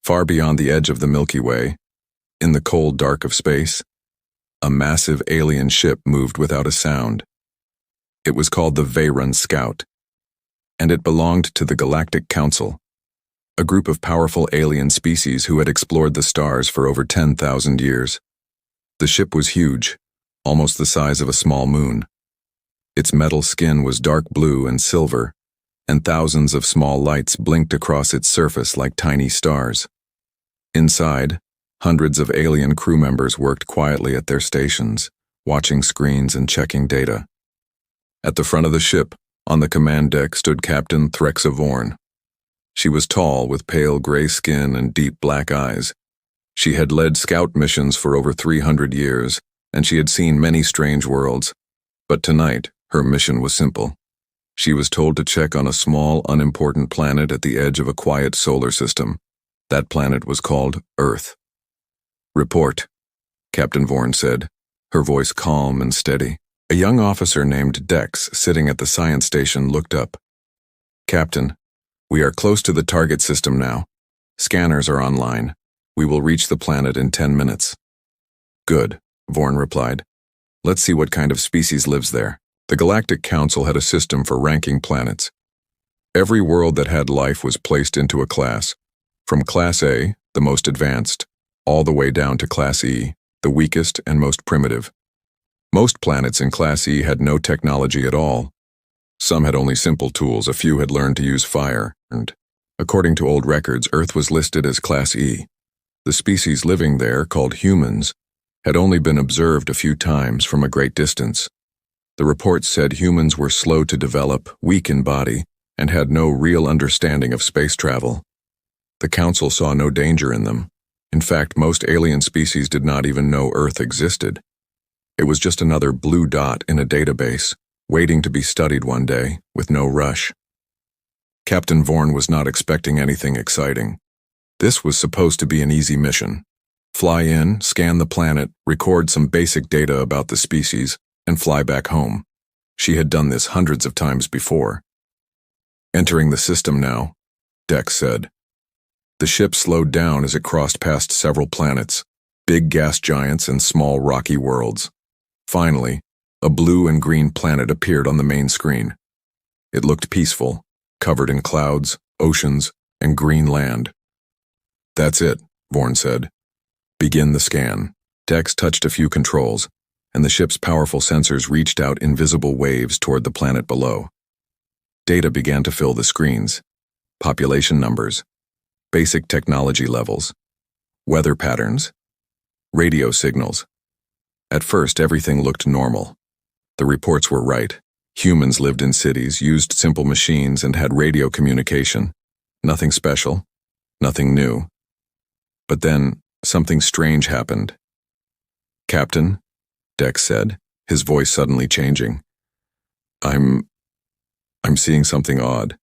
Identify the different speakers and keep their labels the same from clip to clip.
Speaker 1: Far beyond the edge of the Milky Way, in the cold dark of space, a massive alien ship moved without a sound. It was called the Veyron Scout, and it belonged to the Galactic Council, a group of powerful alien species who had explored the stars for over 10,000 years. The ship was huge, almost the size of a small moon. Its metal skin was dark blue and silver, and thousands of small lights blinked across its surface like tiny stars. Inside, hundreds of alien crew members worked quietly at their stations, watching screens and checking data. At the front of the ship, on the command deck, stood Captain Threxa Vorn. She was tall, with pale gray skin and deep black eyes. She had led scout missions for over 300 years, and she had seen many strange worlds. But tonight, her mission was simple. She was told to check on a small, unimportant planet at the edge of a quiet solar system. That planet was called Earth. "Report," Captain Vorn said, her voice calm and steady. A young officer named Dex, sitting at the science station, looked up. "Captain, we are close to the target system now. Scanners are online. We will reach the planet in 10 minutes. "Good," Vorn replied. "Let's see what kind of species lives there." The Galactic Council had a system for ranking planets. Every world that had life was placed into a class, from Class A, the most advanced, all the way down to Class E, the weakest and most primitive. Most planets in Class E had no technology at all. Some had only simple tools, a few had learned to use fire, and, according to old records, Earth was listed as Class E. The species living there, called humans, had only been observed a few times from a great distance. The reports said humans were slow to develop, weak in body, and had no real understanding of space travel. The Council saw no danger in them. In fact, most alien species did not even know Earth existed. It was just another blue dot in a database, waiting to be studied one day, with no rush. Captain Vorn was not expecting anything exciting. This was supposed to be an easy mission. Fly in, scan the planet, record some basic data about the species, and fly back home. She had done this hundreds of times before. "Entering the system now," Dex said. The ship slowed down as it crossed past several planets, big gas giants and small rocky worlds. Finally, a blue and green planet appeared on the main screen. It looked peaceful, covered in clouds, oceans, and green land. "That's it," Vorn said. "Begin the scan." Dex touched a few controls, and the ship's powerful sensors reached out invisible waves toward the planet below. Data began to fill the screens. Population numbers, basic technology levels, weather patterns, radio signals. At first, everything looked normal. The reports were right. Humans lived in cities, used simple machines, and had radio communication. Nothing special, nothing new. But then, something strange happened. "Captain," Dex said, his voice suddenly changing. I'm seeing something odd."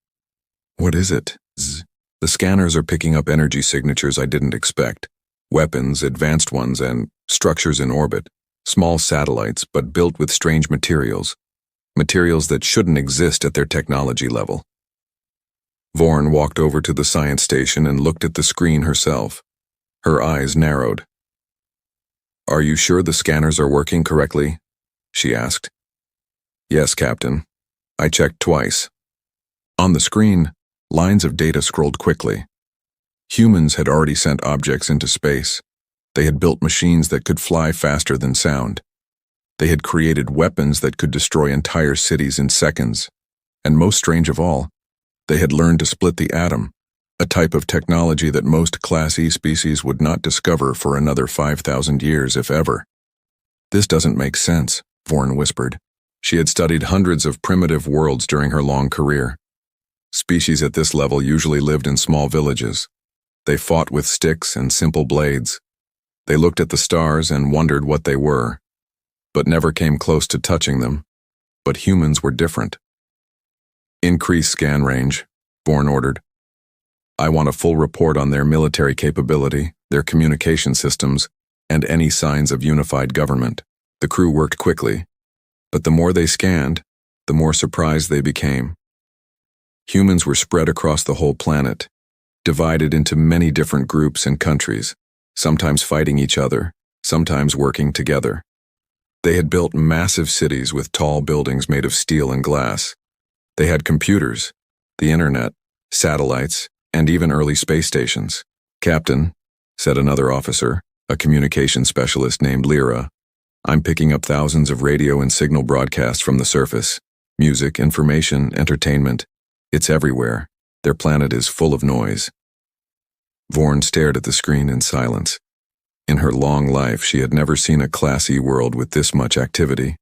Speaker 1: "What is it?" Zzz. "The scanners are picking up energy signatures I didn't expect. Weapons, advanced ones, and structures in orbit. Small satellites, but built with strange materials. Materials that shouldn't exist at their technology level." Vorn walked over to the science station and looked at the screen herself. Her eyes narrowed. "Are you sure the scanners are working correctly?" she asked. "Yes, Captain. I checked twice." On the screen, lines of data scrolled quickly. Humans had already sent objects into space. They had built machines that could fly faster than sound. They had created weapons that could destroy entire cities in seconds. And most strange of all, they had learned to split the atom, a type of technology that most Class E species would not discover for another 5,000 years, if ever. "This doesn't make sense," Vorn whispered. She had studied hundreds of primitive worlds during her long career. Species at this level usually lived in small villages. They fought with sticks and simple blades. They looked at the stars and wondered what they were, but never came close to touching them. But humans were different. "Increase scan range," Vorn ordered. "I want a full report on their military capability, their communication systems, and any signs of unified government." The crew worked quickly, but the more they scanned, the more surprised they became. Humans were spread across the whole planet. divided into many different groups and countries, sometimes fighting each other, sometimes working together. They had built massive cities with tall buildings made of steel and glass. They had computers, the internet, satellites, and even early space stations. "Captain," said another officer, a communication specialist named Lyra, "I'm picking up thousands of radio and signal broadcasts from the surface. Music, information, entertainment. It's everywhere. Their planet is full of noise." Vorn stared at the screen in silence. In her long life, she had never seen a classy world with this much activity.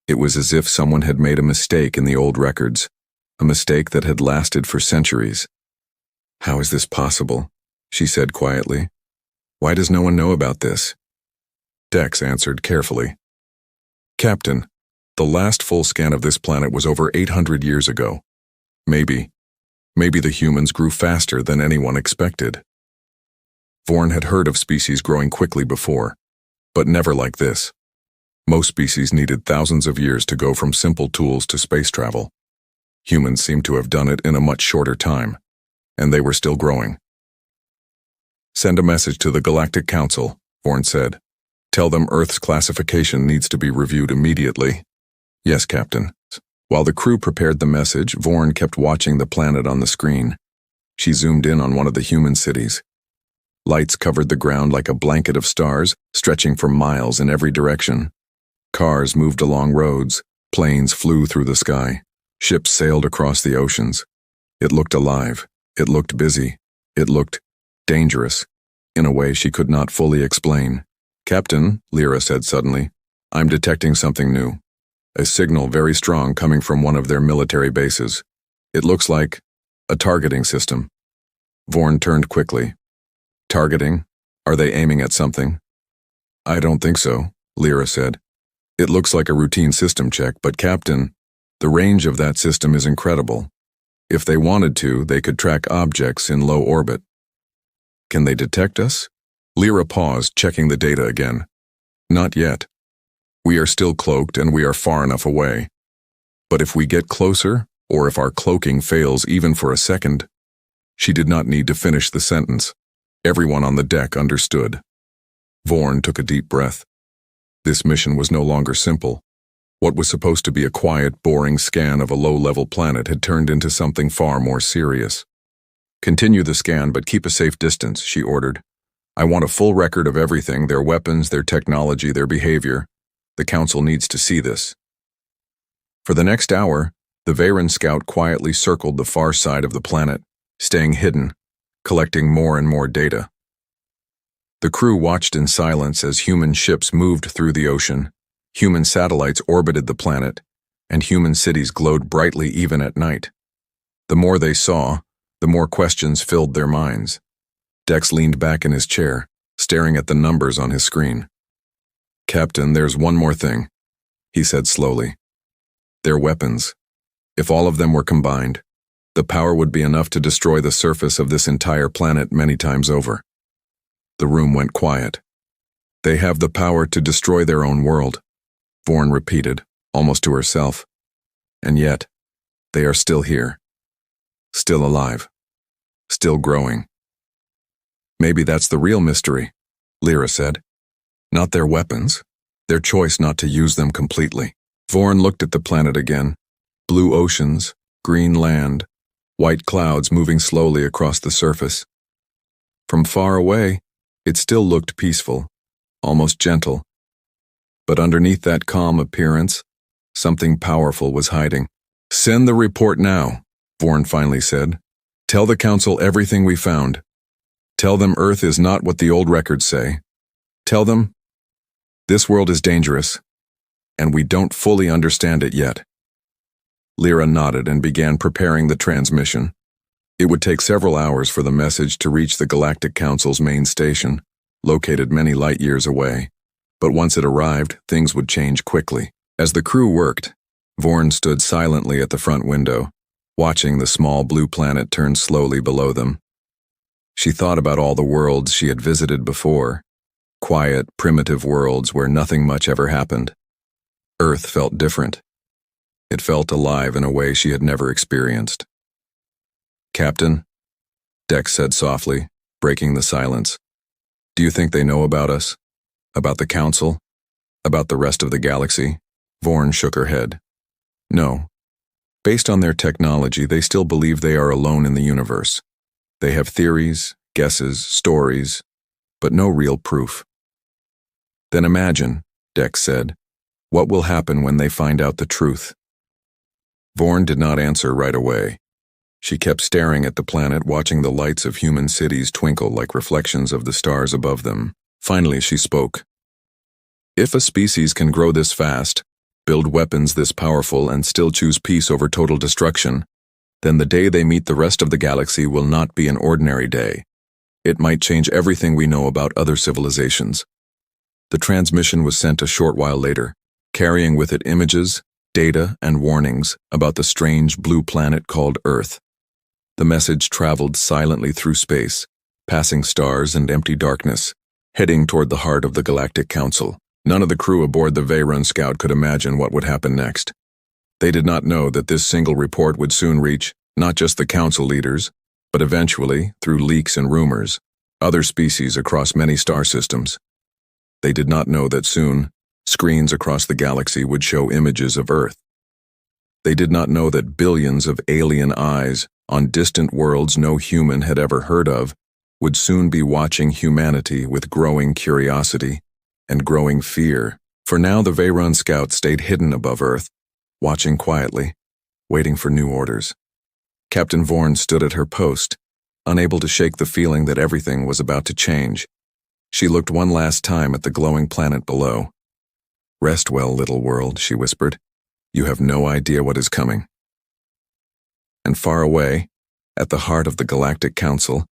Speaker 1: It was as if someone had made a mistake in the old records, a mistake that had lasted for centuries. "How is this possible?" she said quietly. "Why does no one know about this?" Dex answered carefully. "Captain, the last full scan of this planet was over 800 years ago. Maybe the humans grew faster than anyone expected." Vorn had heard of species growing quickly before, but never like this. Most species needed thousands of years to go from simple tools to space travel. Humans seemed to have done it in a much shorter time, and they were still growing. "Send a message to the Galactic Council," Vorn said. "Tell them Earth's classification needs to be reviewed immediately." "Yes, Captain." While the crew prepared the message, Vorn kept watching the planet on the screen. She zoomed in on one of the human cities. Lights covered the ground like a blanket of stars, stretching for miles in every direction. Cars moved along roads, planes flew through the sky, ships sailed across the oceans. It looked alive, it looked busy, it looked dangerous, in a way she could not fully explain. "Captain," Lyra said suddenly, "I'm detecting something new. A signal very strong coming from one of their military bases. It looks like a targeting system." Vorn turned quickly. "Targeting? Are they aiming at something?" "I don't think so," Lyra said. "It looks like a routine system check, but Captain, the range of that system is incredible. If they wanted to, they could track objects in low orbit." "Can they detect us?" Lyra paused, checking the data again. "Not yet. We are still cloaked and we are far enough away. But if we get closer, or if our cloaking fails even for a second..." She did not need to finish the sentence. Everyone on the deck understood. Vorn took a deep breath. This mission was no longer simple. What was supposed to be a quiet, boring scan of a low-level planet had turned into something far more serious. "Continue the scan, but keep a safe distance," she ordered. "I want a full record of everything, their weapons, their technology, their behavior. The Council needs to see this." For the next hour, the Veyron scout quietly circled the far side of the planet, staying hidden, collecting more and more data. The crew watched in silence as human ships moved through the ocean, human satellites orbited the planet, and human cities glowed brightly even at night. The more they saw, the more questions filled their minds. Dex leaned back in his chair, staring at the numbers on his screen. "Captain, there's one more thing," he said slowly. "Their weapons. If all of them were combined, the power would be enough to destroy the surface of this entire planet many times over." The room went quiet. "They have the power to destroy their own world," Vorn repeated, almost to herself. "And yet, they are still here. Still alive. Still growing." "Maybe that's the real mystery," Lyra said. "Not their weapons, their choice not to use them completely." Vorn looked at the planet again. Blue oceans, green land, white clouds moving slowly across the surface. From far away, it still looked peaceful, almost gentle. But underneath that calm appearance, something powerful was hiding. "Send the report now," Vorn finally said. "Tell the Council everything we found. Tell them Earth is not what the old records say. Tell them this world is dangerous, and we don't fully understand it yet." Lyra nodded and began preparing the transmission. It would take several hours for the message to reach the Galactic Council's main station, located many light years away. But once it arrived, things would change quickly. As the crew worked, Vorn stood silently at the front window, watching the small blue planet turn slowly below them. She thought about all the worlds she had visited before, quiet, primitive worlds where nothing much ever happened. Earth felt different. It felt alive in a way she had never experienced. "Captain," Dex said softly, breaking the silence. Do you think they know about us? About the Council? About the rest of the galaxy? Vorn shook her head. No. Based on their technology, they still believe they are alone in the universe. They have theories, guesses, stories, but no real proof. Then imagine, Dex said, what will happen when they find out the truth? Vorn did not answer right away. She kept staring at the planet, watching the lights of human cities twinkle like reflections of the stars above them. Finally, she spoke. If a species can grow this fast, build weapons this powerful, and still choose peace over total destruction, then the day they meet the rest of the galaxy will not be an ordinary day. It might change everything we know about other civilizations. The transmission was sent a short while later, carrying with it images, data, and warnings about the strange blue planet called Earth. The message traveled silently through space, passing stars and empty darkness, heading toward the heart of the Galactic Council. None of the crew aboard the Veyron Scout could imagine what would happen next. They did not know that this single report would soon reach not just the Council leaders, but eventually, through leaks and rumors, other species across many star systems. They did not know that soon, screens across the galaxy would show images of Earth. They did not know that billions of alien eyes on distant worlds no human had ever heard of would soon be watching humanity with growing curiosity and growing fear. For now, the Veyron Scout stayed hidden above Earth, watching quietly, waiting for new orders. Captain Vorn stood at her post, unable to shake the feeling that everything was about to change. She looked one last time at the glowing planet below. Rest well, little world, she whispered. You have no idea what is coming. And far away, at the heart of the Galactic Council,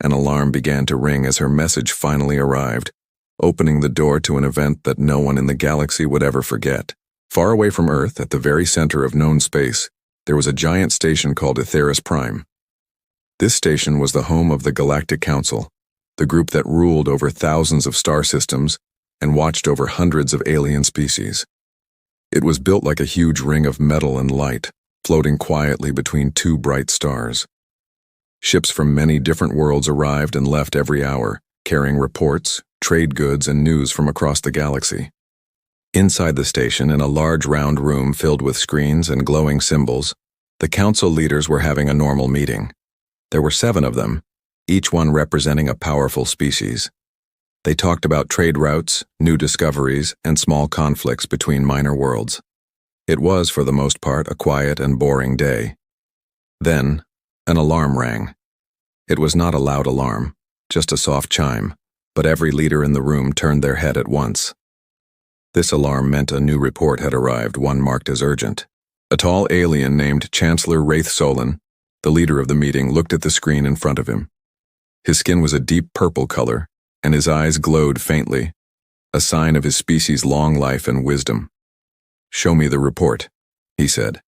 Speaker 1: an alarm began to ring as her message finally arrived, opening the door to an event that no one in the galaxy would ever forget. Far away from Earth, at the very center of known space, there was a giant station called Aetheris Prime. This station was the home of the Galactic Council, the group that ruled over thousands of star systems and watched over hundreds of alien species. It was built like a huge ring of metal and light, floating quietly between two bright stars. Ships from many different worlds arrived and left every hour, carrying reports, trade goods, and news from across the galaxy. Inside the station, in a large round room filled with screens and glowing symbols, the council leaders were having a normal meeting. There were 7 of them, each one representing a powerful species. They talked about trade routes, new discoveries, and small conflicts between minor worlds. It was, for the most part, a quiet and boring day. Then, an alarm rang. It was not a loud alarm, just a soft chime, but every leader in the room turned their head at once. This alarm meant a new report had arrived, one marked as urgent. A tall alien named Chancellor Wraith Solon, the leader of the meeting, looked at the screen in front of him. His skin was a deep purple color, and his eyes glowed faintly, a sign of his species' long life and wisdom. "Show me the report," he said.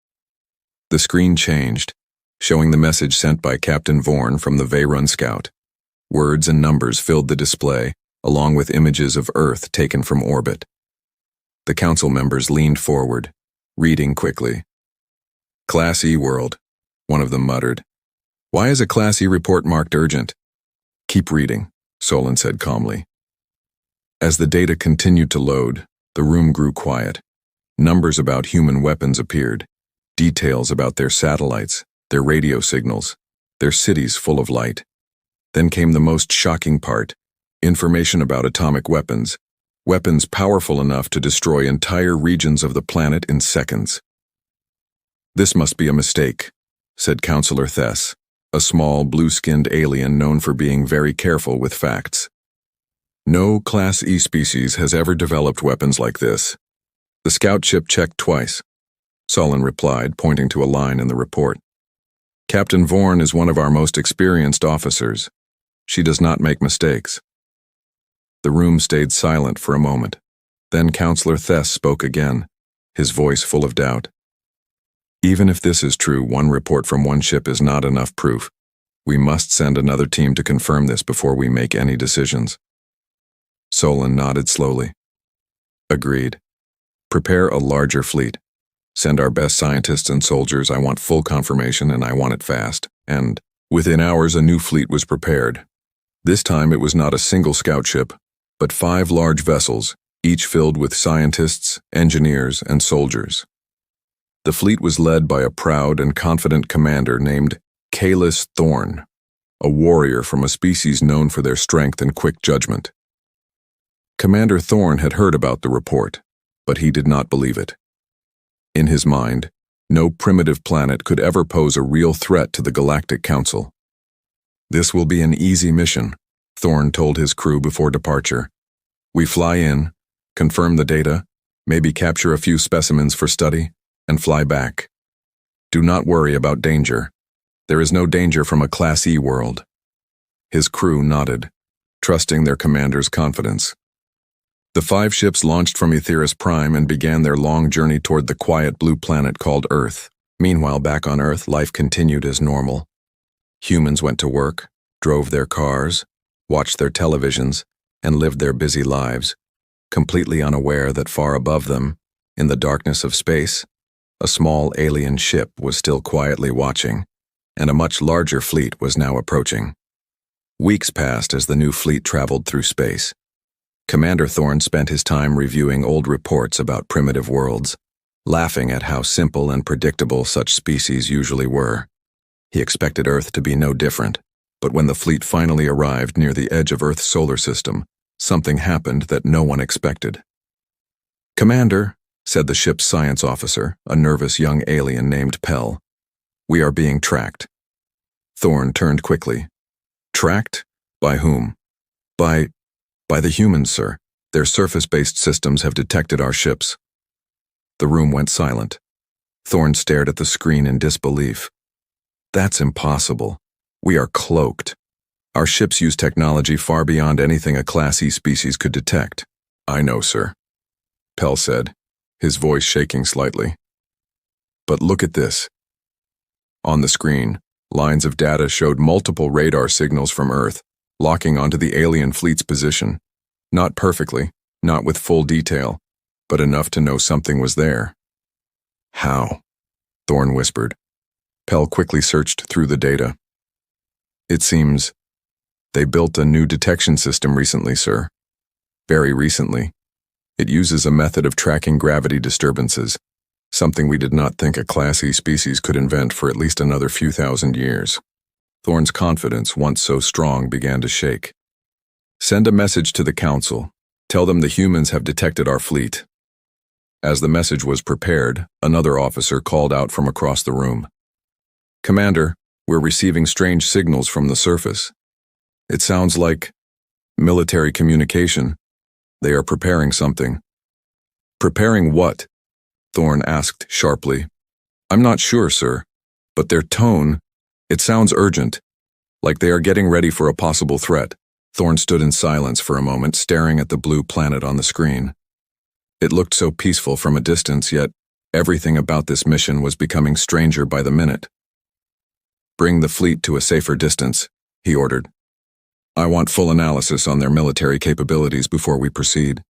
Speaker 1: The screen changed, showing the message sent by Captain Vorn from the Veyron Scout. Words and numbers filled the display, along with images of Earth taken from orbit. The council members leaned forward, reading quickly. "Class E world," one of them muttered. "Why is a Class E report marked urgent?" "Keep reading," Solon said calmly. As the data continued to load, the room grew quiet. Numbers about human weapons appeared, details about their satellites, their radio signals, their cities full of light. Then came the most shocking part, information about atomic weapons, weapons powerful enough to destroy entire regions of the planet in seconds. "This must be a mistake," said Counselor Thess, a small, blue-skinned alien known for being very careful with facts. "No Class E species has ever developed weapons like this." The scout ship checked twice, Solon replied, pointing to a line in the report. "Captain Vorn is one of our most experienced officers. She does not make mistakes." The room stayed silent for a moment. Then Counselor Thess spoke again, his voice full of doubt. "Even if this is true, one report from one ship is not enough proof. We must send another team to confirm this before we make any decisions." Solon nodded slowly. "Agreed. Prepare a larger fleet. Send our best scientists and soldiers. I want full confirmation, and I want it fast. And Within hours, a new fleet was prepared. This time it was not a single scout ship, but 5 large vessels, each filled with scientists, engineers, and soldiers. The fleet was led by a proud and confident commander named Kalis Thorn, a warrior from a species known for their strength and quick judgment. Commander Thorn had heard about the report, but he did not believe it. In his mind, no primitive planet could ever pose a real threat to the Galactic Council. "This will be an easy mission," Thorn told his crew before departure. "We fly in, confirm the data, maybe capture a few specimens for study, and fly back. Do not worry about danger. There is no danger from a Class E world." His crew nodded, trusting their commander's confidence. The 5 ships launched from Aetheris Prime and began their long journey toward the quiet blue planet called Earth. Meanwhile, back on Earth, life continued as normal. Humans went to work, drove their cars, watched their televisions, and lived their busy lives, completely unaware that far above them, in the darkness of space, a small alien ship was still quietly watching, and a much larger fleet was now approaching. Weeks passed as the new fleet traveled through space. Commander Thorn spent his time reviewing old reports about primitive worlds, laughing at how simple and predictable such species usually were. He expected Earth to be no different, but when the fleet finally arrived near the edge of Earth's solar system, something happened that no one expected. "Commander," said the ship's science officer, a nervous young alien named Pell, "we are being tracked." Thorn turned quickly. "Tracked? By whom?" By the humans, sir. Their surface-based systems have detected our ships." The room went silent. Thorn stared at the screen in disbelief. "That's impossible. We are cloaked. Our ships use technology far beyond anything a Class E species could detect." "I know, sir," Pell said, his voice shaking slightly. "But look at this." On the screen, lines of data showed multiple radar signals from Earth, locking onto the alien fleet's position. Not perfectly, not with full detail, but enough to know something was there. "How?" Thorn whispered. Pell quickly searched through the data. "It seems they built a new detection system recently, sir. Very recently. It uses a method of tracking gravity disturbances, something we did not think a Class E species could invent for at least another few thousand years." Thorn's confidence, once so strong, began to shake. "Send a message to the Council. Tell them the humans have detected our fleet." As the message was prepared, another officer called out from across the room. "Commander, we're receiving strange signals from the surface. It sounds like military communication. They are preparing something." "Preparing what?" Thorn asked sharply. "I'm not sure, sir, but their tone, it sounds urgent, like they are getting ready for a possible threat." Thorn stood in silence for a moment, staring at the blue planet on the screen. It looked so peaceful from a distance, yet everything about this mission was becoming stranger by the minute. "Bring the fleet to a safer distance," he ordered. "I want full analysis on their military capabilities before we proceed."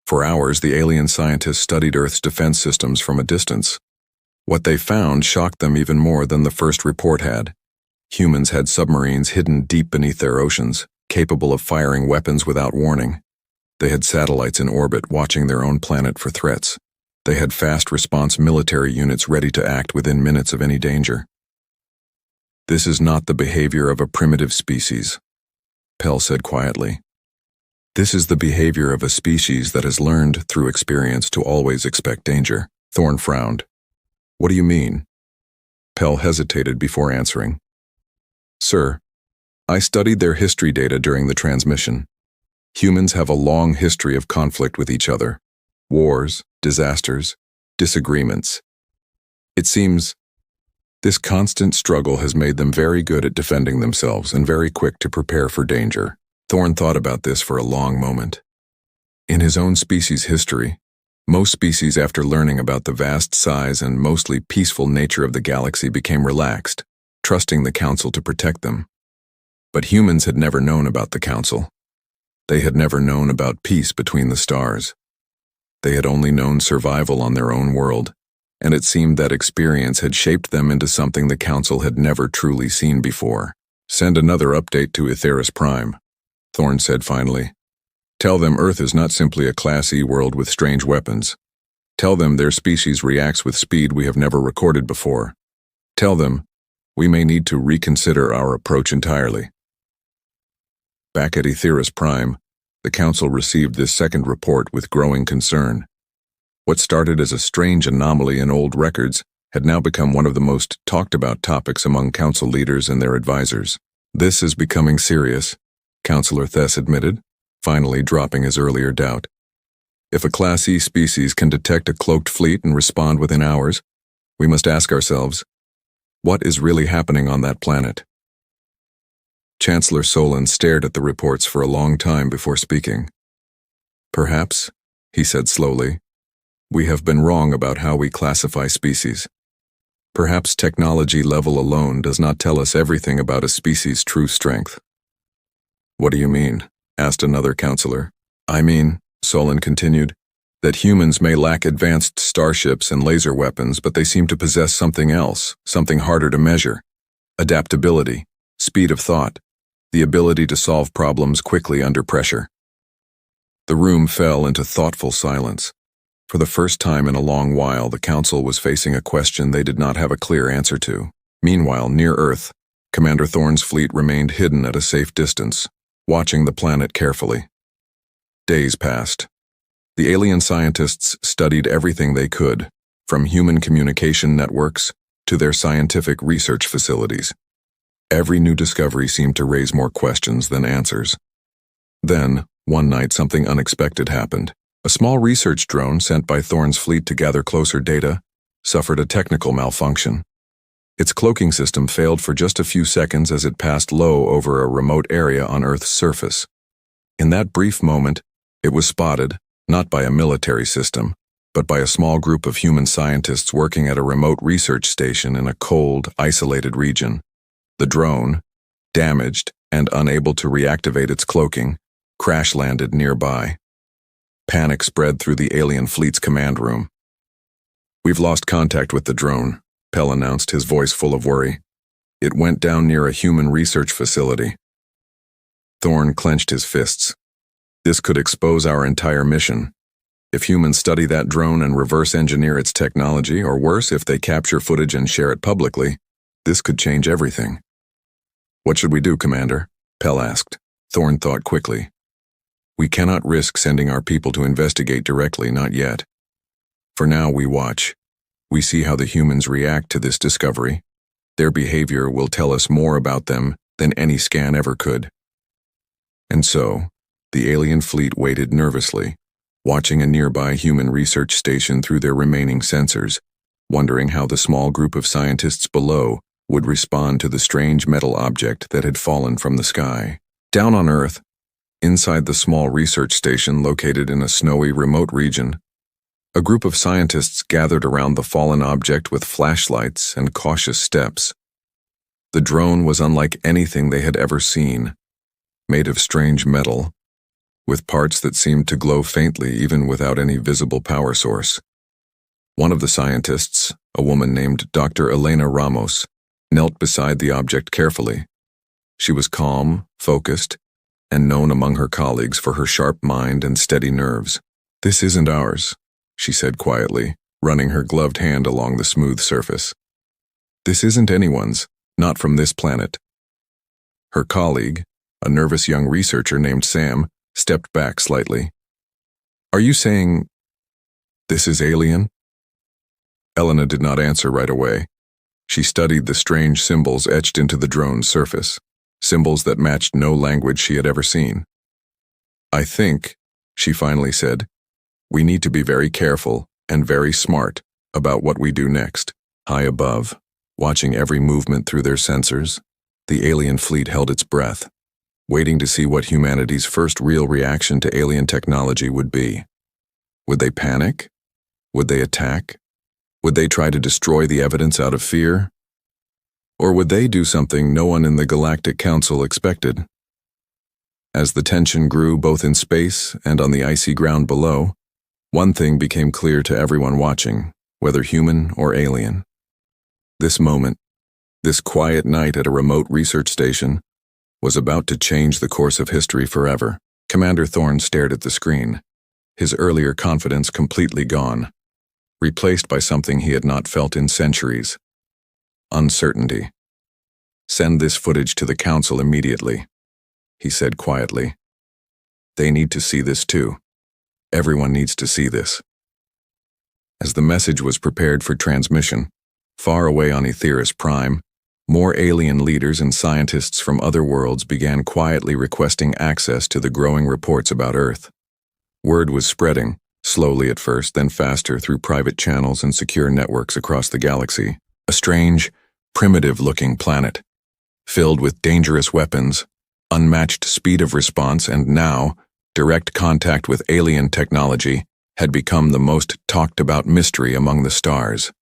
Speaker 1: For hours, the alien scientists studied Earth's defense systems from a distance. What they found shocked them even more than the first report had. Humans had submarines hidden deep beneath their oceans, capable of firing weapons without warning. They had satellites in orbit watching their own planet for threats. They had fast-response military units ready to act within minutes of any danger. "This is not the behavior of a primitive species," Pell said quietly. "This is the behavior of a species that has learned through experience to always expect danger." Thorn frowned. "What do you mean?" Pell hesitated before answering. "Sir, I studied their history data during the transmission. Humans have a long history of conflict with each other. Wars, disasters, disagreements. It seems this constant struggle has made them very good at defending themselves and very quick to prepare for danger." Thorn thought about this for a long moment. In his own species' history, most species, after learning about the vast size and mostly peaceful nature of the galaxy, became relaxed, trusting the Council to protect them. But humans had never known about the Council. They had never known about peace between the stars. They had only known survival on their own world, and it seemed that experience had shaped them into something the Council had never truly seen before. Send another update to Aetheris Prime, Thorn said finally. Tell them Earth is not simply a Class E world with strange weapons. Tell them their species reacts with speed we have never recorded before. Tell them we may need to reconsider our approach entirely. Back at Aetheris Prime, the Council received this second report with growing concern. What started as a strange anomaly in old records had now become one of the most talked-about topics among Council leaders and their advisors. This is becoming serious, Councillor Thess admitted, finally dropping his earlier doubt. If a Class E species can detect a cloaked fleet and respond within hours, we must ask ourselves, what is really happening on that planet? Chancellor Solon stared at the reports for a long time before speaking. Perhaps, he said slowly, we have been wrong about how we classify species. Perhaps technology level alone does not tell us everything about a species' true strength. What do you mean? Asked another counselor. I mean, Solon continued, that humans may lack advanced starships and laser weapons, but they seem to possess something else, something harder to measure. Adaptability, speed of thought, the ability to solve problems quickly under pressure. The room fell into thoughtful silence. For the first time in a long while, the Council was facing a question they did not have a clear answer to. Meanwhile, near Earth, Commander Thorn's fleet remained hidden at a safe distance, watching the planet carefully. Days passed. The alien scientists studied everything they could, from human communication networks to their scientific research facilities. Every new discovery seemed to raise more questions than answers. Then, one night, something unexpected happened. A small research drone sent by Thorn's fleet to gather closer data suffered a technical malfunction. Its cloaking system failed for just a few seconds as it passed low over a remote area on Earth's surface. In that brief moment, it was spotted, not by a military system, but by a small group of human scientists working at a remote research station in a cold, isolated region. The drone, damaged and unable to reactivate its cloaking, crash-landed nearby. Panic spread through the alien fleet's command room. We've lost contact with the drone, Pell announced, his voice full of worry. It went down near a human research facility. Thorn clenched his fists. This could expose our entire mission. If humans study that drone and reverse engineer its technology, or worse, if they capture footage and share it publicly, this could change everything. What should we do, Commander? Pell asked. Thorn thought quickly. We cannot risk sending our people to investigate directly, not yet. For now, we watch. We see how the humans react to this discovery. Their behavior will tell us more about them than any scan ever could. And so, the alien fleet waited nervously, watching a nearby human research station through their remaining sensors, wondering how the small group of scientists below would respond to the strange metal object that had fallen from the sky. Down on Earth, inside the small research station located in a snowy remote region, a group of scientists gathered around the fallen object with flashlights and cautious steps. The drone was unlike anything they had ever seen, made of strange metal, with parts that seemed to glow faintly even without any visible power source. One of the scientists, a woman named Dr. Elena Ramos, knelt beside the object carefully. She was calm, focused, and known among her colleagues for her sharp mind and steady nerves. This isn't ours, she said quietly, running her gloved hand along the smooth surface. This isn't anyone's, not from this planet. Her colleague, a nervous young researcher named Sam, stepped back slightly. Are you saying this is alien? Elena did not answer right away. She studied the strange symbols etched into the drone's surface. Symbols that matched no language she had ever seen. I think, she finally said, we need to be very careful and very smart about what we do next. High above, watching every movement through their sensors, the alien fleet held its breath, waiting to see what humanity's first real reaction to alien technology would be. Would they panic? Would they attack? Would they try to destroy the evidence out of fear? Or would they do something no one in the Galactic Council expected? As the tension grew both in space and on the icy ground below, one thing became clear to everyone watching, whether human or alien. This moment, This quiet night at a remote research station was about to change the course of history forever. Commander Thorne stared at the screen, his earlier confidence completely gone, replaced by something he had not felt in centuries: uncertainty. "Send this footage to the Council immediately," he said quietly. "They need to see this too. Everyone needs to see this." As the message was prepared for transmission, far away on Aetheris Prime, more alien leaders and scientists from other worlds began quietly requesting access to the growing reports about Earth. Word was spreading, slowly at first, then faster through private channels and secure networks across the galaxy. A strange, primitive-looking planet, filled with dangerous weapons, unmatched speed of response, and now, direct contact with alien technology, had become the most talked-about mystery among the stars.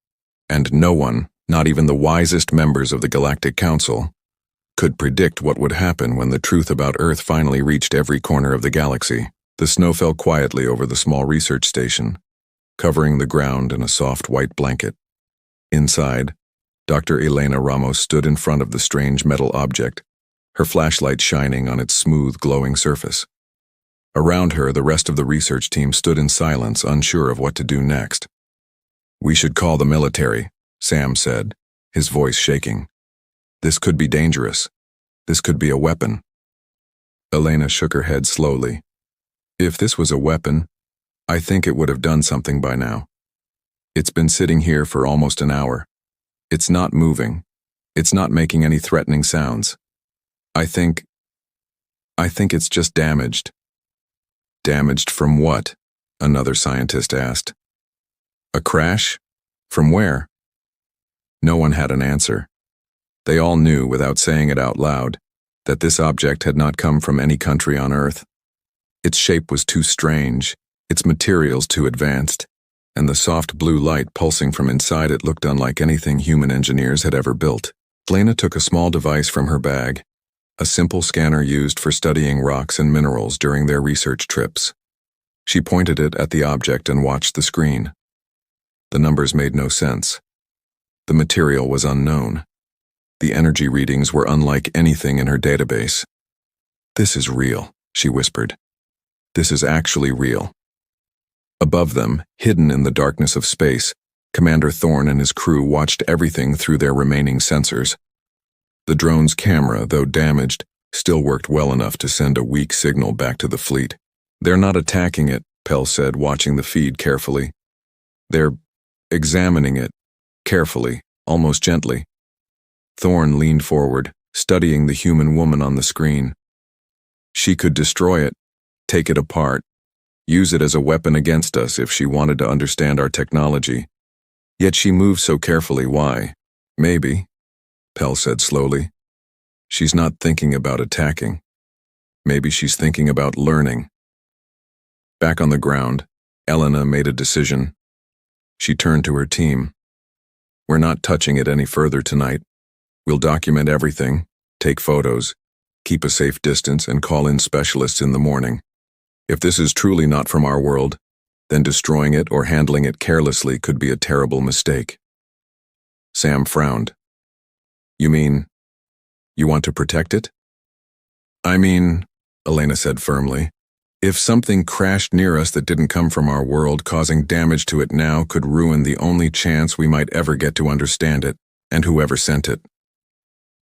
Speaker 1: And no one, not even the wisest members of the Galactic Council, could predict what would happen when the truth about Earth finally reached every corner of the galaxy. The snow fell quietly over the small research station, covering the ground in a soft white blanket. Inside, Dr. Elena Ramos stood in front of the strange metal object, her flashlight shining on its smooth, glowing surface. Around her, the rest of the research team stood in silence, unsure of what to do next. "We should call the military," Sam said, his voice shaking. "This could be dangerous. This could be a weapon." Elena shook her head slowly. "If this was a weapon, I think it would have done something by now. It's been sitting here for almost an hour. It's not moving. It's not making any threatening sounds. I think it's just damaged." "Damaged from what?" another scientist asked. "A crash? From where?" No one had an answer. They all knew, without saying it out loud, that this object had not come from any country on Earth. Its shape was too strange, its materials too advanced, and the soft blue light pulsing from inside it looked unlike anything human engineers had ever built. Lena took a small device from her bag, a simple scanner used for studying rocks and minerals during their research trips. She pointed it at the object and watched the screen. The numbers made no sense. The material was unknown. The energy readings were unlike anything in her database. "This is real," she whispered. "This is actually real." Above them, hidden in the darkness of space, Commander Thorne and his crew watched everything through their remaining sensors. The drone's camera, though damaged, still worked well enough to send a weak signal back to the fleet. "They're not attacking it," Pell said, watching the feed carefully. "They're examining it, carefully, almost gently." Thorne leaned forward, studying the human woman on the screen. She could destroy it, take it apart, use it as a weapon against us if she wanted to understand our technology. Yet she moves so carefully. Why? "Maybe," Pell said slowly, "she's not thinking about attacking. Maybe she's thinking about learning." Back on the ground, Elena made a decision. She turned to her team. "We're not touching it any further tonight. We'll document everything, take photos, keep a safe distance, and call in specialists in the morning. If this is truly not from our world, then destroying it or handling it carelessly could be a terrible mistake." Sam frowned. "You mean, you want to protect it?" "I mean," Elena said firmly, "if something crashed near us that didn't come from our world, causing damage to it now could ruin the only chance we might ever get to understand it, and whoever sent it."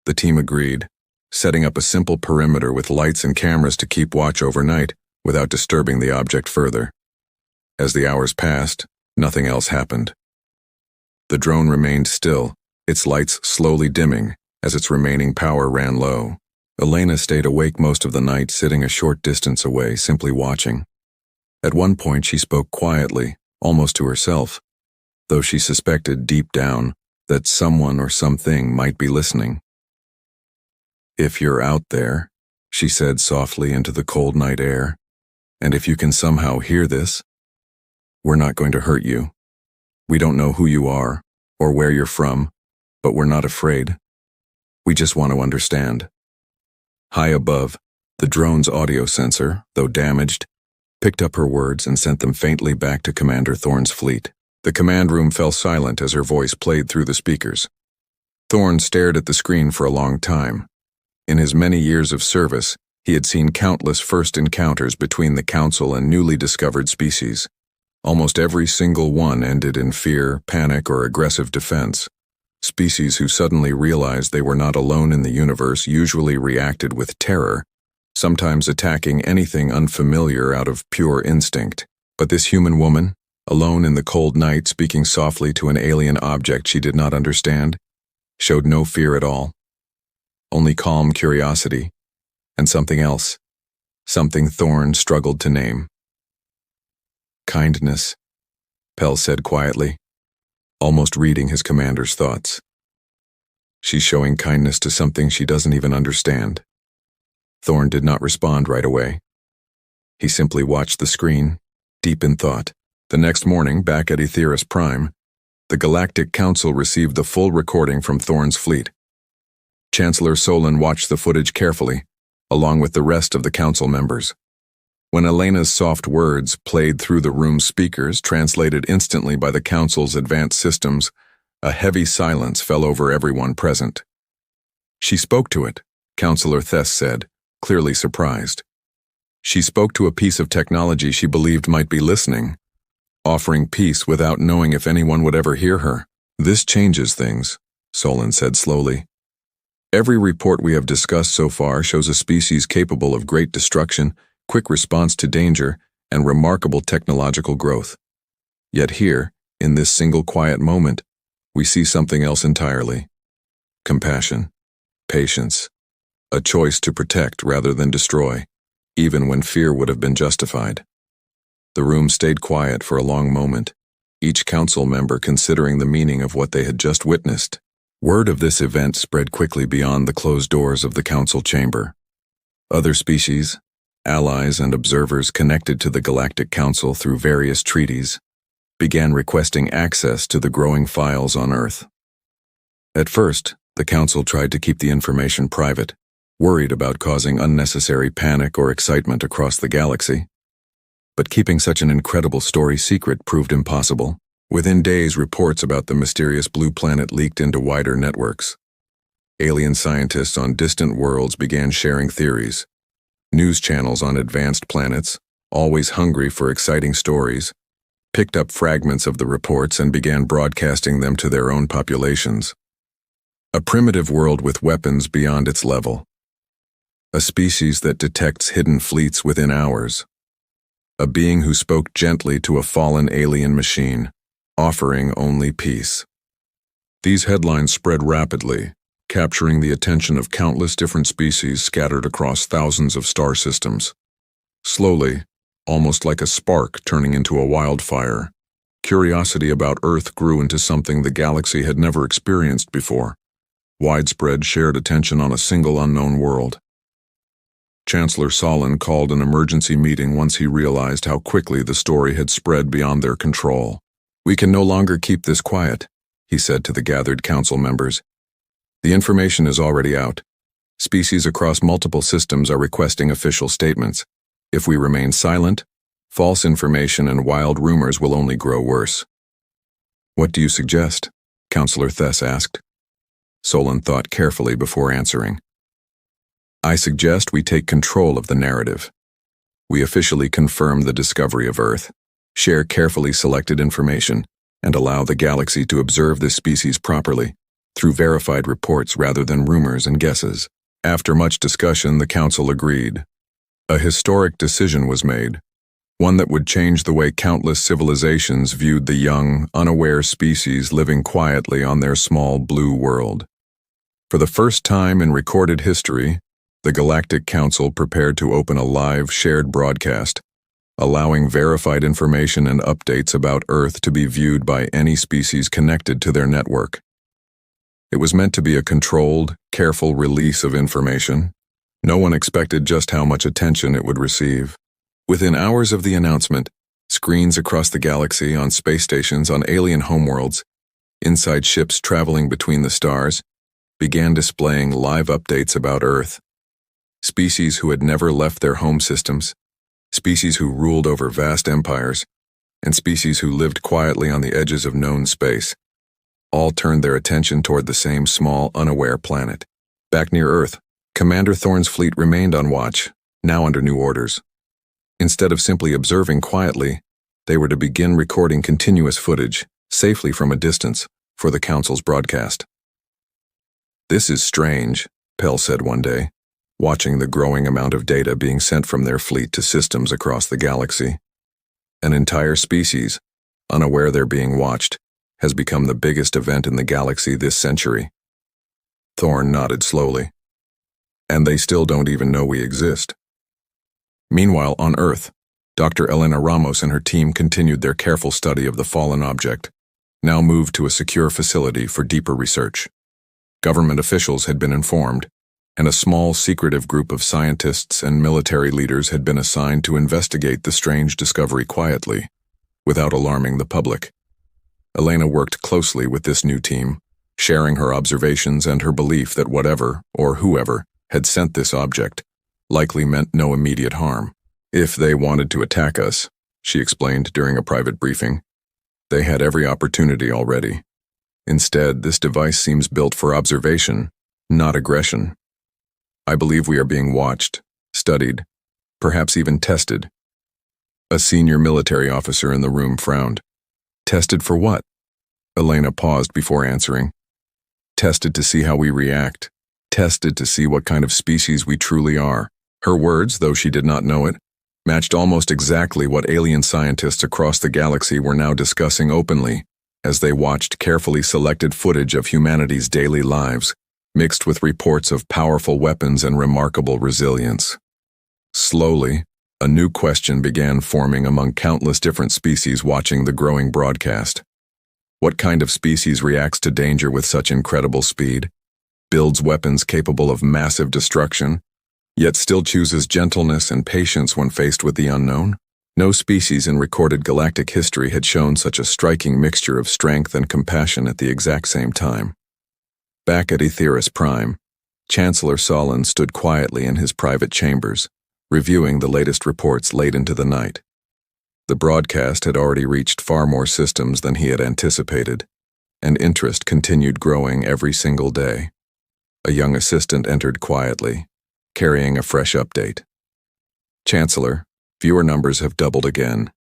Speaker 1: The team agreed, setting up a simple perimeter with lights and cameras to keep watch overnight without disturbing the object further. As the hours passed, nothing else happened. The drone remained still, its lights slowly dimming as its remaining power ran low. Elena stayed awake most of the night, sitting a short distance away, simply watching. At one point she spoke quietly, almost to herself, though she suspected deep down that someone or something might be listening. "If you're out there," she said softly into the cold night air, "and if you can somehow hear this, we're not going to hurt you. We don't know who you are or where you're from, but we're not afraid. We just want to understand." High above, the drone's audio sensor, though damaged, picked up her words and sent them faintly back to Commander Thorne's fleet. The command room fell silent as her voice played through the speakers. Thorne stared at the screen for a long time. In his many years of service, he had seen countless first encounters between the Council and newly discovered species. Almost every single one ended in fear, panic, or aggressive defense. Species who suddenly realized they were not alone in the universe usually reacted with terror, sometimes attacking anything unfamiliar out of pure instinct. But this human woman, alone in the cold night speaking softly to an alien object she did not understand, showed no fear at all. Only calm curiosity, and something else, something Thorne struggled to name. Kindness, Pell said quietly, almost reading his commander's thoughts. She's showing kindness to something she doesn't even understand. Thorne did not respond right away. He simply watched the screen, deep in thought. The next morning, back at Aetheris Prime, the Galactic Council received the full recording from Thorne's fleet. Chancellor Solon watched the footage carefully, along with the rest of the Council members. When Elena's soft words played through the room's speakers, translated instantly by the Council's advanced systems, a heavy silence fell over everyone present. She spoke to it, Councillor Thess said, clearly surprised. She spoke to a piece of technology she believed might be listening, offering peace without knowing if anyone would ever hear her. This changes things, Solon said slowly. Every report we have discussed so far shows a species capable of great destruction, quick response to danger, and remarkable technological growth. Yet here, in this single quiet moment, we see something else entirely. Compassion, patience, a choice to protect rather than destroy, even when fear would have been justified. The room stayed quiet for a long moment, each council member considering the meaning of what they had just witnessed. Word of this event spread quickly beyond the closed doors of the council chamber. Other species, allies and observers connected to the Galactic Council through various treaties, began requesting access to the growing files on Earth. At first, the Council tried to keep the information private, worried about causing unnecessary panic or excitement across the galaxy. But keeping such an incredible story secret proved impossible. Within days, reports about the mysterious blue planet leaked into wider networks. Alien scientists on distant worlds began sharing theories. News channels on advanced planets, always hungry for exciting stories, picked up fragments of the reports and began broadcasting them to their own populations. A primitive world with weapons beyond its level. A species that detects hidden fleets within hours. A being who spoke gently to a fallen alien machine, offering only peace. These headlines spread rapidly, capturing the attention of countless different species scattered across thousands of star systems. Slowly, almost like a spark turning into a wildfire, curiosity about Earth grew into something the galaxy had never experienced before. Widespread shared attention on a single unknown world. Chancellor Solon called an emergency meeting once he realized how quickly the story had spread beyond their control. "We can no longer keep this quiet," he said to the gathered council members. "The information is already out. Species across multiple systems are requesting official statements. If we remain silent, false information and wild rumors will only grow worse." "What do you suggest?" Councillor Thess asked. Solon thought carefully before answering. "I suggest we take control of the narrative. We officially confirm the discovery of Earth, share carefully selected information, and allow the galaxy to observe this species properly, through verified reports rather than rumors and guesses." After much discussion, the council agreed. A historic decision was made, one that would change the way countless civilizations viewed the young, unaware species living quietly on their small blue world. For the first time in recorded history, the Galactic Council prepared to open a live, shared broadcast, allowing verified information and updates about Earth to be viewed by any species connected to their network. It was meant to be a controlled, careful release of information. No one expected just how much attention it would receive. Within hours of the announcement, screens across the galaxy, on space stations, on alien homeworlds, inside ships traveling between the stars, began displaying live updates about Earth. Species who had never left their home systems, species who ruled over vast empires, and species who lived quietly on the edges of known space. all turned their attention toward the same small, unaware planet. Back near Earth, Commander Thorne's fleet remained on watch, now under new orders. Instead of simply observing quietly, they were to begin recording continuous footage, safely from a distance, for the Council's broadcast. "This is strange," Pell said one day, watching the growing amount of data being sent from their fleet to systems across the galaxy. An entire species, unaware they're being watched, has become the biggest event in the galaxy this century. Thorne nodded slowly. "And they still don't even know we exist." Meanwhile, on Earth, Dr. Elena Ramos and her team continued their careful study of the fallen object, now moved to a secure facility for deeper research. Government officials had been informed, and a small, secretive group of scientists and military leaders had been assigned to investigate the strange discovery quietly, without alarming the public. Elena worked closely with this new team, sharing her observations and her belief that whatever, or whoever, had sent this object likely meant no immediate harm. "If they wanted to attack us," she explained during a private briefing, "they had every opportunity already. Instead, this device seems built for observation, not aggression. I believe we are being watched, studied, perhaps even tested." A senior military officer in the room frowned. "Tested for what?" Elena paused before answering. "Tested to see how we react. Tested to see what kind of species we truly are." Her words, though she did not know it, matched almost exactly what alien scientists across the galaxy were now discussing openly as they watched carefully selected footage of humanity's daily lives, mixed with reports of powerful weapons and remarkable resilience. Slowly, a new question began forming among countless different species watching the growing broadcast. What kind of species reacts to danger with such incredible speed, builds weapons capable of massive destruction, yet still chooses gentleness and patience when faced with the unknown? No species in recorded galactic history had shown such a striking mixture of strength and compassion at the exact same time. Back at Aetheris Prime, Chancellor Solon stood quietly in his private chambers, reviewing the latest reports late into the night. The broadcast had already reached far more systems than he had anticipated, and interest continued growing every single day. A young assistant entered quietly, carrying a fresh update. "Chancellor, viewer numbers have doubled again.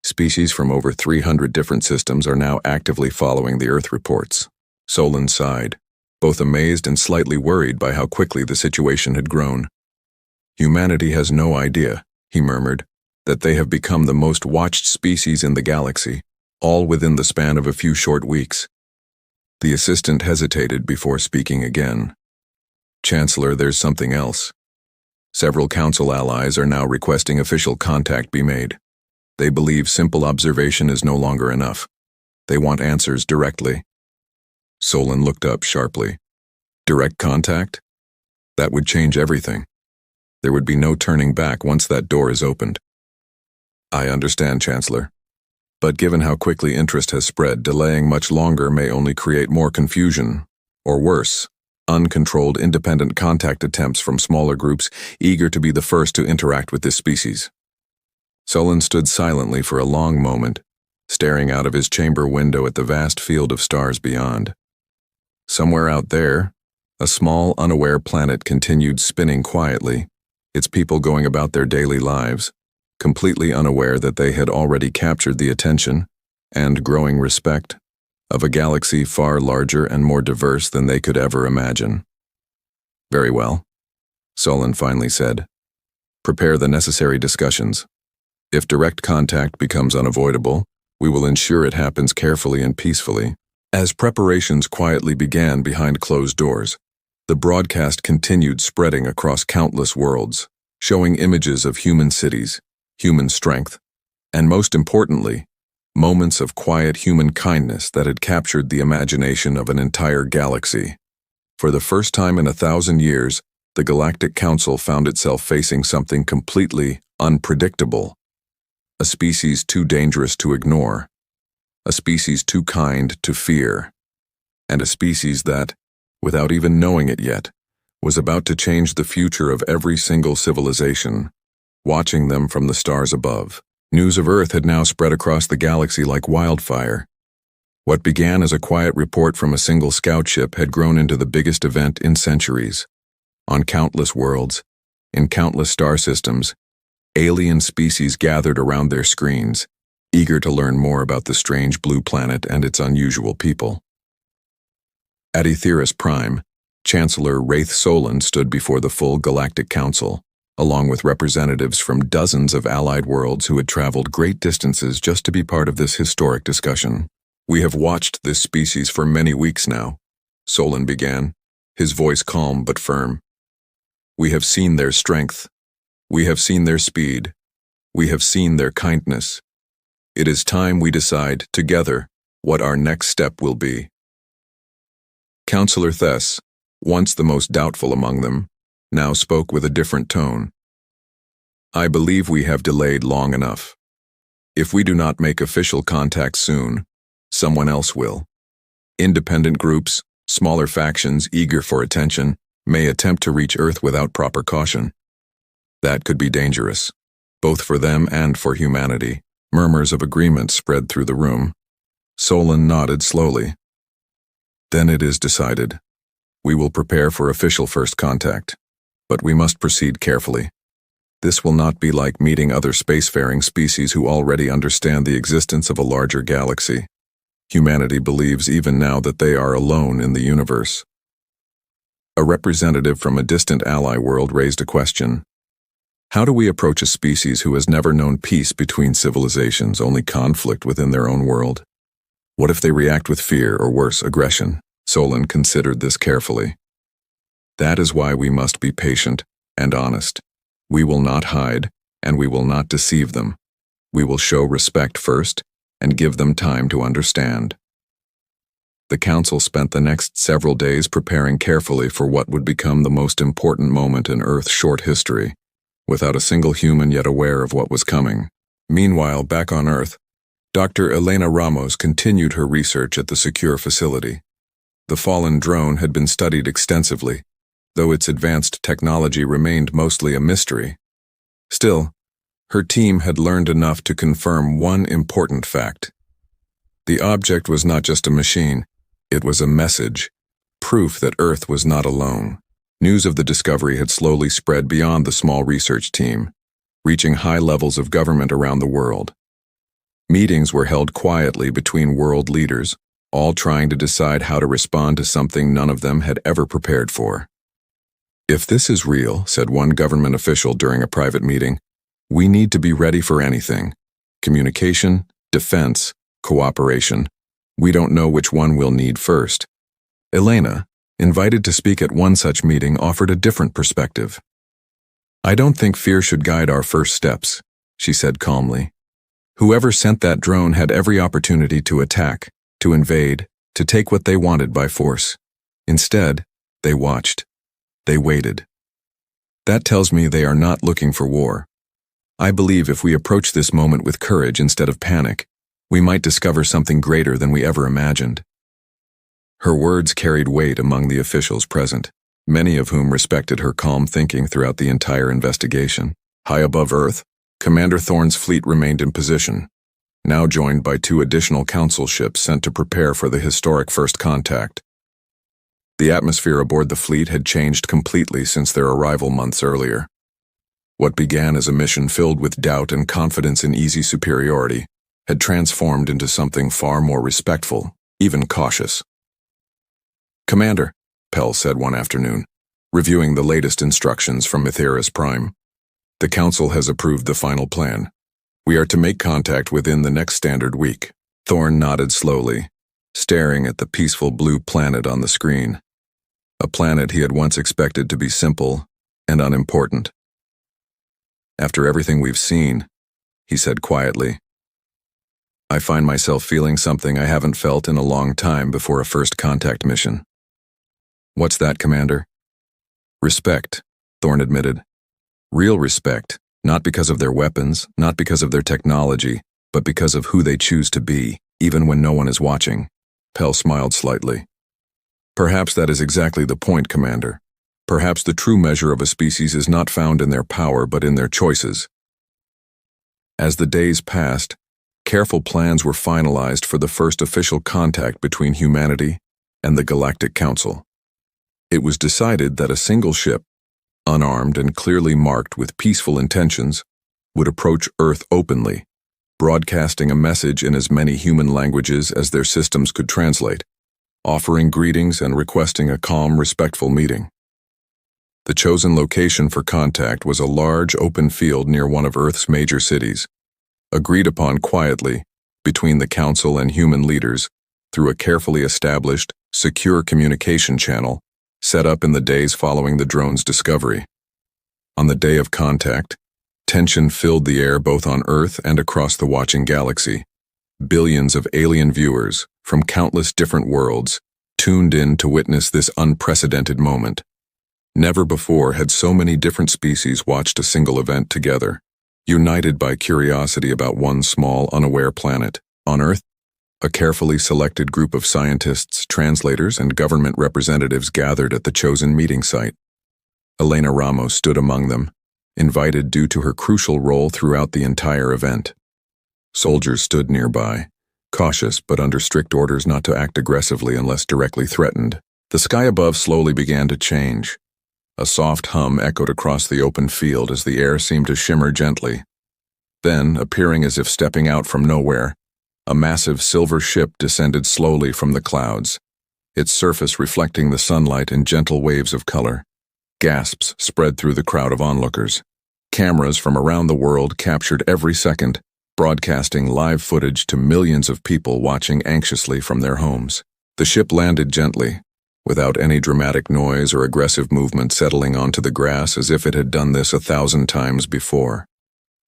Speaker 1: Species from over 300 different systems are now actively following the Earth reports." Solon sighed, both amazed and slightly worried by how quickly the situation had grown. "Humanity has no idea," he murmured, "that they have become the most watched species in the galaxy, all within the span of a few short weeks." The assistant hesitated before speaking again. "Chancellor, there's something else. Several Council allies are now requesting official contact be made. They believe simple observation is no longer enough. They want answers directly." Solon looked up sharply. "Direct contact? That would change everything. There would be no turning back once that door is opened." "I understand, Chancellor. But given how quickly interest has spread, delaying much longer may only create more confusion, or worse, uncontrolled independent contact attempts from smaller groups eager to be the first to interact with this species." Solon stood silently for a long moment, staring out of his chamber window at the vast field of stars beyond. Somewhere out there, a small, unaware planet continued spinning quietly, its people going about their daily lives, completely unaware that they had already captured the attention and growing respect of a galaxy far larger and more diverse than they could ever imagine. "Very well," Solon finally said. "Prepare the necessary discussions. If direct contact becomes unavoidable, we will ensure it happens carefully and peacefully." As preparations quietly began behind closed doors, the broadcast continued spreading across countless worlds, showing images of human cities, human strength, and most importantly, moments of quiet human kindness that had captured the imagination of an entire galaxy. For the first time in 1,000 years, the Galactic Council found itself facing something completely unpredictable. A species too dangerous to ignore, a species too kind to fear, and a species that, without even knowing it yet, was about to change the future of every single civilization. Watching them from the stars above, news of Earth had now spread across the galaxy like wildfire. What began as a quiet report from a single scout ship had grown into the biggest event in centuries. On countless worlds, in countless star systems, alien species gathered around their screens, eager to learn more about the strange blue planet and its unusual people. At Aetheris Prime, Chancellor Wraith Solon stood before the full Galactic Council, along with representatives from dozens of allied worlds who had traveled great distances just to be part of this historic discussion. "We have watched this species for many weeks now," Solon began, his voice calm but firm. "We have seen their strength. We have seen their speed. We have seen their kindness. It is time we decide, together, what our next step will be." Councillor Thess, once the most doubtful among them, now spoke with a different tone. "I believe we have delayed long enough. If we do not make official contact soon, someone else will. Independent groups, smaller factions eager for attention, may attempt to reach Earth without proper caution. That could be dangerous, both for them and for humanity." Murmurs of agreement spread through the room. Solon nodded slowly. "Then it is decided. We will prepare for official first contact, but we must proceed carefully. This will not be like meeting other spacefaring species who already understand the existence of a larger galaxy. Humanity believes even now that they are alone in the universe." A representative from a distant ally world raised a question. "How do we approach a species who has never known peace between civilizations, only conflict within their own world? What if they react with fear or worse, aggression?" Solon considered this carefully. "That is why we must be patient and honest. We will not hide, and we will not deceive them. We will show respect first and give them time to understand." The council spent the next several days preparing carefully for what would become the most important moment in Earth's short history, without a single human yet aware of what was coming. Meanwhile, back on Earth, Dr. Elena Ramos continued her research at the secure facility. The fallen drone had been studied extensively, though its advanced technology remained mostly a mystery. Still, her team had learned enough to confirm one important fact. The object was not just a machine, it was a message, proof that Earth was not alone. News of the discovery had slowly spread beyond the small research team, reaching high levels of government around the world. Meetings were held quietly between world leaders, all trying to decide how to respond to something none of them had ever prepared for. "If this is real," said one government official during a private meeting, "we need to be ready for anything. Communication, defense, cooperation. We don't know which one we'll need first." Elena, invited to speak at one such meeting, offered a different perspective. "I don't think fear should guide our first steps," she said calmly. "Whoever sent that drone had every opportunity to attack, to invade, to take what they wanted by force. Instead, they watched. They waited. That tells me they are not looking for war. I believe if we approach this moment with courage instead of panic, we might discover something greater than we ever imagined." Her words carried weight among the officials present, many of whom respected her calm thinking throughout the entire investigation. High above Earth, Commander Thorne's fleet remained in position, now joined by 2 additional council ships sent to prepare for the historic first contact. The atmosphere aboard the fleet had changed completely since their arrival months earlier. What began as a mission filled with doubt and confidence in easy superiority had transformed into something far more respectful, even cautious. "Commander," Pell said one afternoon, reviewing the latest instructions from Aetheris Prime, "the Council has approved the final plan. We are to make contact within the next standard week." Thorne nodded slowly, staring at the peaceful blue planet on the screen. A planet he had once expected to be simple and unimportant. "After everything we've seen," he said quietly, "I find myself feeling something I haven't felt in a long time before a first contact mission." "What's that, Commander?" "Respect," Thorne admitted. "Real respect, not because of their weapons, not because of their technology, but because of who they choose to be, even when no one is watching." Pell smiled slightly. "Perhaps that is exactly the point, Commander. Perhaps the true measure of a species is not found in their power but in their choices." As the days passed, Careful plans were finalized for the first official contact between humanity and the Galactic Council. It was decided that a single ship, unarmed and clearly marked with peaceful intentions, would approach Earth openly, broadcasting a message in as many human languages as their systems could translate, offering greetings and requesting a calm, respectful meeting. The chosen location for contact was a large open field near one of Earth's major cities, agreed upon quietly between the Council and human leaders through a carefully established, secure communication channel set up in the days following the drone's discovery. On the day of contact, tension filled the air both on Earth and across the watching galaxy. Billions of alien viewers from countless different worlds tuned in to witness this unprecedented moment. Never before had so many different species watched a single event together, united by curiosity about one small, unaware planet. On Earth, a carefully selected group of scientists, translators, and government representatives gathered at the chosen meeting site. Elena Ramos stood among them, invited due to her crucial role throughout the entire event. Soldiers stood nearby, cautious but under strict orders not to act aggressively unless directly threatened. The sky above slowly began to change. A soft hum echoed across the open field as the air seemed to shimmer gently. Then, appearing as if stepping out from nowhere, a massive silver ship descended slowly from the clouds, its surface reflecting the sunlight in gentle waves of color. Gasps spread through the crowd of onlookers. Cameras from around the world captured every second, broadcasting live footage to millions of people watching anxiously from their homes. The ship landed gently, without any dramatic noise or aggressive movement, settling onto the grass as if it had done this 1,000 times before.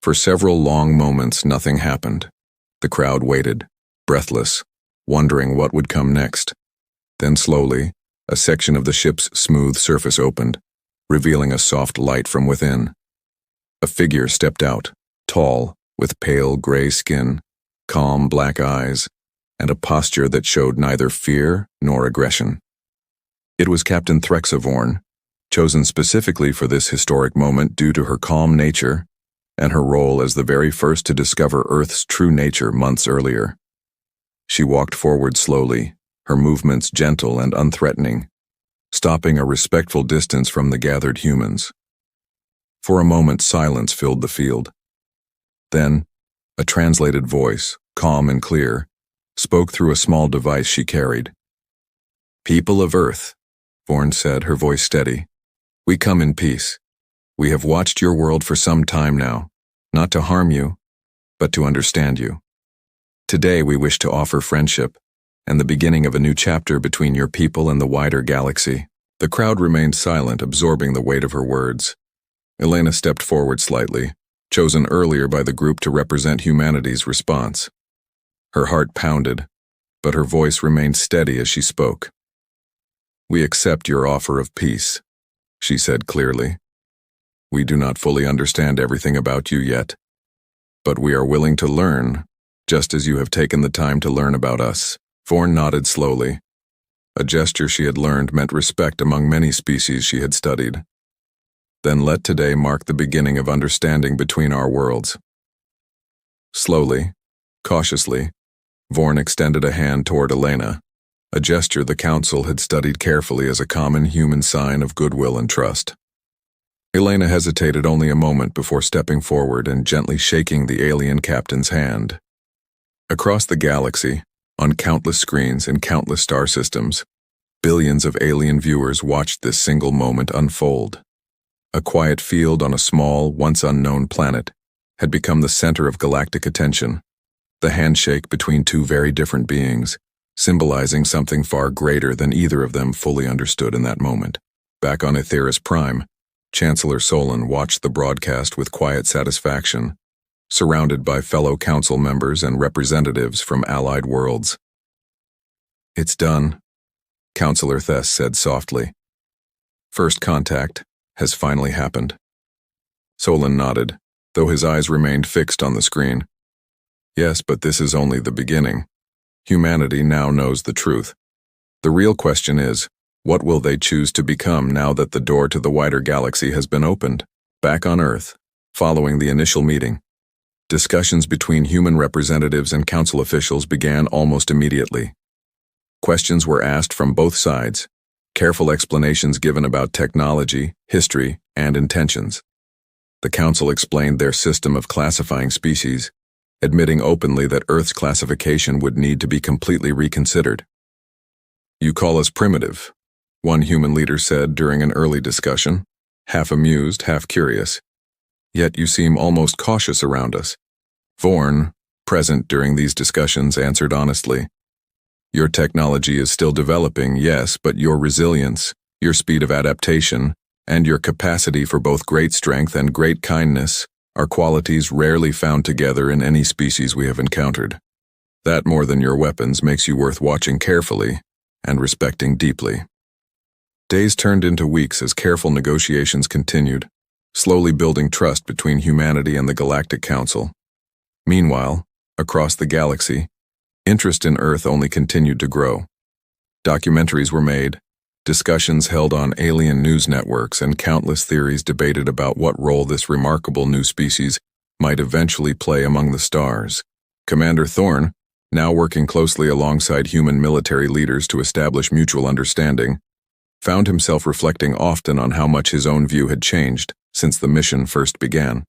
Speaker 1: For several long moments, nothing happened. The crowd waited, breathless, wondering what would come next. Then slowly, a section of the ship's smooth surface opened, revealing a soft light from within. A figure stepped out, tall, with pale gray skin, calm black eyes, and a posture that showed neither fear nor aggression. It was Captain Threxa Vorn, chosen specifically for this historic moment due to her calm nature and her role as the very first to discover Earth's true nature months earlier. She walked forward slowly, her movements gentle and unthreatening, stopping a respectful distance from the gathered humans. For a moment, silence filled the field. Then, a translated voice, calm and clear, spoke through a small device she carried. "People of Earth," Vorn said, her voice steady, "we come in peace. We have watched your world for some time now, not to harm you, but to understand you. Today we wish to offer friendship and the beginning of a new chapter between your people and the wider galaxy." The crowd remained silent, absorbing the weight of her words. Elena stepped forward slightly, chosen earlier by the group to represent humanity's response. Her heart pounded, but her voice remained steady as she spoke. "We accept your offer of peace," she said clearly. "We do not fully understand everything about you yet, but we are willing to learn, just as you have taken the time to learn about us." Vorn nodded slowly. A gesture she had learned meant respect among many species she had studied. "Then let today mark the beginning of understanding between our worlds." Slowly, cautiously, Vorn extended a hand toward Elena, a gesture the Council had studied carefully as a common human sign of goodwill and trust. Elena hesitated only a moment before stepping forward and gently shaking the alien captain's hand. Across the galaxy, on countless screens in countless star systems, billions of alien viewers watched this single moment unfold. A quiet field on a small, once unknown planet had become the center of galactic attention, the handshake between two very different beings, symbolizing something far greater than either of them fully understood in that moment. Back on Aetheris Prime, Chancellor Solon watched the broadcast with quiet satisfaction, surrounded by fellow council members and representatives from allied worlds. "It's done," Councillor Thess said softly. "First contact has finally happened." Solon nodded, though his eyes remained fixed on the screen. "Yes, but this is only the beginning. Humanity now knows the truth. The real question is, what will they choose to become now that the door to the wider galaxy has been opened?" Back on Earth, following the initial meeting, Discussions between human representatives and council officials began almost immediately. Questions were asked from both sides, careful explanations given about technology, history, and intentions. The council explained their system of classifying species, admitting openly that Earth's classification would need to be completely reconsidered. "You call us primitive," one human leader said during an early discussion, half amused, half curious. "Yet you seem almost cautious around us." Thorne, present during these discussions, answered honestly, "Your technology is still developing, yes, but your resilience, your speed of adaptation, and your capacity for both great strength and great kindness are qualities rarely found together in any species we have encountered. That more than your weapons makes you worth watching carefully and respecting deeply." Days turned into weeks as careful negotiations continued, slowly building trust between humanity and the Galactic Council. Meanwhile, across the galaxy, interest in Earth only continued to grow. Documentaries were made, discussions held on alien news networks, and countless theories debated about what role this remarkable new species might eventually play among the stars. Commander Thorne, now working closely alongside human military leaders to establish mutual understanding, found himself reflecting often on how much his own view had changed since the mission first began.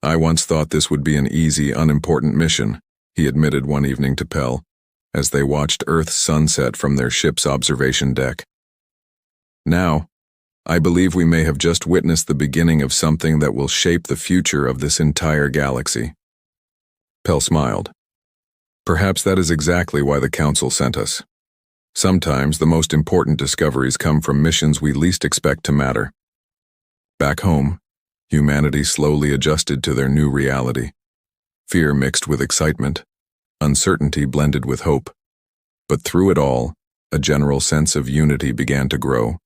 Speaker 1: "I once thought this would be an easy, unimportant mission," he admitted one evening to Pell, as they watched Earth's sunset from their ship's observation deck. "Now, I believe we may have just witnessed the beginning of something that will shape the future of this entire galaxy." Pell smiled. "Perhaps that is exactly why the Council sent us. Sometimes the most important discoveries come from missions we least expect to matter." Back home, humanity slowly adjusted to their new reality. Fear mixed with excitement, uncertainty blended with hope. But through it all, a general sense of unity began to grow,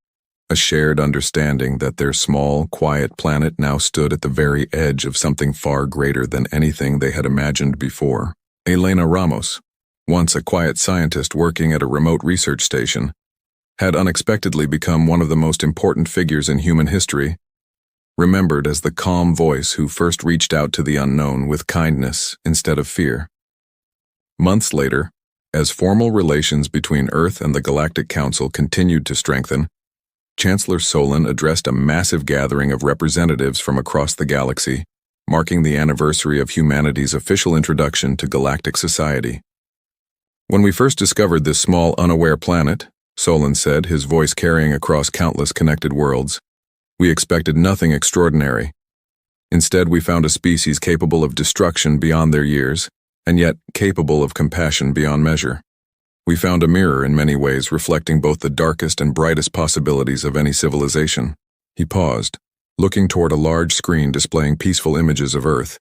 Speaker 1: a shared understanding that their small, quiet planet now stood at the very edge of something far greater than anything they had imagined before. Elena Ramos, once a quiet scientist working at a remote research station, had unexpectedly become one of the most important figures in human history, remembered as the calm voice who first reached out to the unknown with kindness instead of fear. Months later, as formal relations between Earth and the Galactic Council continued to strengthen, Chancellor Solon addressed a massive gathering of representatives from across the galaxy, marking the anniversary of humanity's official introduction to galactic society. "When we first discovered this small, unaware planet," Solon said, his voice carrying across countless connected worlds, "we expected nothing extraordinary. Instead, we found a species capable of destruction beyond their years, and yet capable of compassion beyond measure. We found a mirror in many ways reflecting both the darkest and brightest possibilities of any civilization." He paused, looking toward a large screen displaying peaceful images of Earth,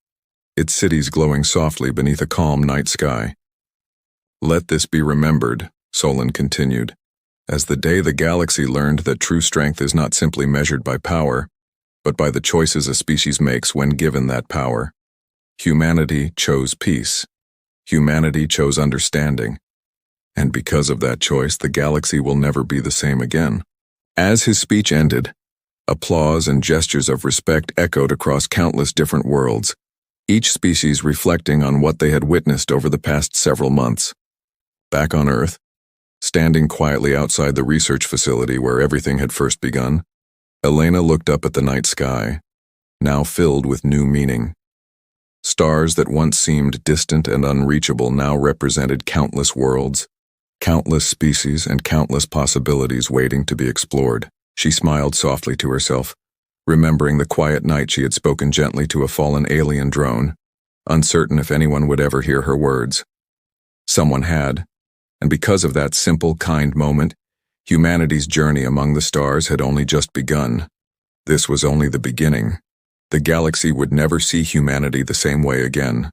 Speaker 1: its cities glowing softly beneath a calm night sky. "Let this be remembered," Solon continued, "as the day the galaxy learned that true strength is not simply measured by power, but by the choices a species makes when given that power. Humanity chose peace. Humanity chose understanding. And because of that choice, the galaxy will never be the same again." As his speech ended, applause and gestures of respect echoed across countless different worlds, each species reflecting on what they had witnessed over the past several months. Back on Earth, standing quietly outside the research facility where everything had first begun, Elena looked up at the night sky, now filled with new meaning. Stars that once seemed distant and unreachable now represented countless worlds, countless species, and countless possibilities waiting to be explored. She smiled softly to herself, remembering the quiet night she had spoken gently to a fallen alien drone, uncertain if anyone would ever hear her words. Someone had, and because of that simple, kind moment, humanity's journey among the stars had only just begun. This was only the beginning. The galaxy would never see humanity the same way again.